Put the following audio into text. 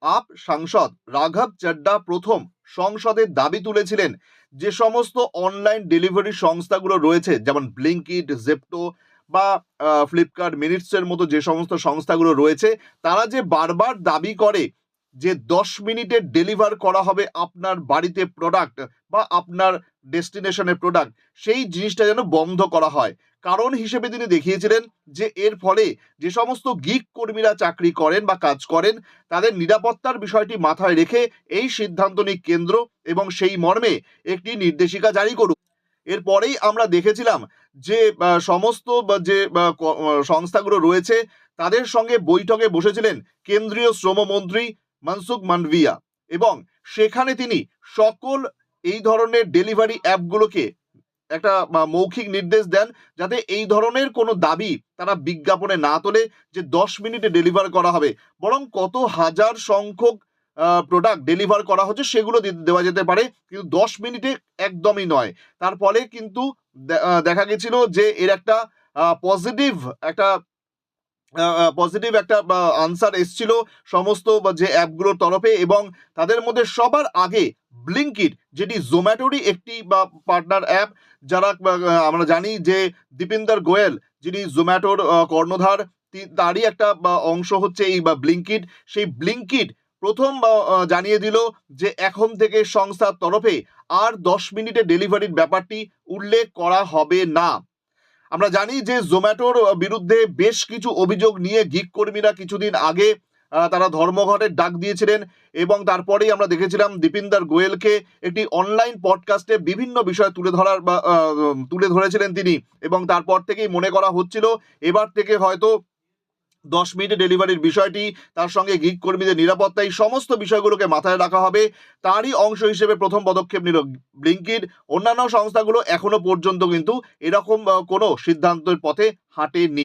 Up সাংসদ রাঘব চড্ডা প্রথম সংসদে দাবি তুলেছিলেন যে সমস্ত অনলাইন ডেলিভারি সংস্থাগুলো রয়েছে, যেমন ব্লিঙ্কিট, জেপ্টো বা ফ্লিপকার্ট মিনিটসের মতো যে সমস্ত সংস্থাগুলো রয়েছে, তারা যে বারবার দাবি করে যে 10 মিনিটে ডেলিভার করা হবে আপনার বাড়িতে প্রোডাক্ট বা আপনার ডেস্টিনেশনের প্রোডাক্ট, সেই জিনিসটা যেন বন্ধ করা হয়। কারণ হিসেবে তিনি দেখিয়েছিলেন যে এর ফলে যে সমস্ত গিগ কর্মীরা চাকরি করেন বা কাজ করেন, তাদের নিরাপত্তার বিষয়টি মাথায় রেখে এই সিদ্ধান্ত নিক কেন্দ্র এবং সেই মর্মে একটি নির্দেশিকা জারি করুক। এরপরেই আমরা দেখেছিলাম যে সমস্ত যে সংস্থাগুলো রয়েছে তাদের সঙ্গে বৈঠকে বসেছিলেন কেন্দ্রীয় শ্রমমন্ত্রী মনসুখ মান্ডভিয়া, এবং সেখানে তিনি সকল এই ধরনের ডেলিভারি অ্যাপগুলোকে একটা মৌখিক নির্দেশ দেন যাতে এই ধরনের কোনো দাবি তারা বিজ্ঞাপনে না তোলে যে 10 মিনিটে ডেলিভার করা হবে, বরং কত হাজার সংখ্যক প্রোডাক্ট ডেলিভার করা হচ্ছে সেগুলো দেওয়া যেতে পারে, কিন্তু 10 মিনিটে একদমই নয়। তার ফলে কিন্তু দেখা গেছিল যে এর একটা পজিটিভ একটা আনসার এসছিল সমস্ত যে অ্যাপগুলোর তরফে, এবং তাদের মধ্যে সবার আগে ব্লিঙ্কিট, যেটি জোম্যাটোরই একটি পার্টনার অ্যাপ। যারা আমরা জানি যে দীপিন্দর গোয়েল যিনি জোম্যাটোর কর্ণধার, তারই একটা অংশ হচ্ছে এই ব্লিঙ্কিট। সেই ব্লিঙ্কিট প্রথম জানিয়ে দিল যে এখন থেকে সংস্থার তরফে আর 10 মিনিটে ডেলিভারির ব্যাপারটি উল্লেখ করা হবে না। আমরা জানি যে জোম্যাটোর বিরুদ্ধে বেশ কিছু অভিযোগ নিয়ে গিগ কর্মীরা কিছুদিন আগে তারা ধর্মঘটের ডাক দিয়েছিলেন, এবং তারপরেই আমরা দেখেছিলাম দীপিন্দর গোয়েলকে একটি অনলাইন পডকাস্টে বিভিন্ন বিষয় তুলে ধরেছিলেন তিনি, এবং তারপর থেকেই মনে করা হচ্ছিল এবার থেকে হয়তো 10 মিনিটে ডেলিভারির বিষয়টি, তার সঙ্গে গিগ কর্মীদের নিরাপত্তা, এই সমস্ত বিষয়গুলোকে মাথায় রাখা হবে। তারই অংশ হিসেবে প্রথম পদক্ষেপ নিল ব্লিঙ্কিট। অন্যান্য সংস্থাগুলো এখনো পর্যন্ত কিন্তু এরকম কোনো সিদ্ধান্তের পথে হাঁটেনি।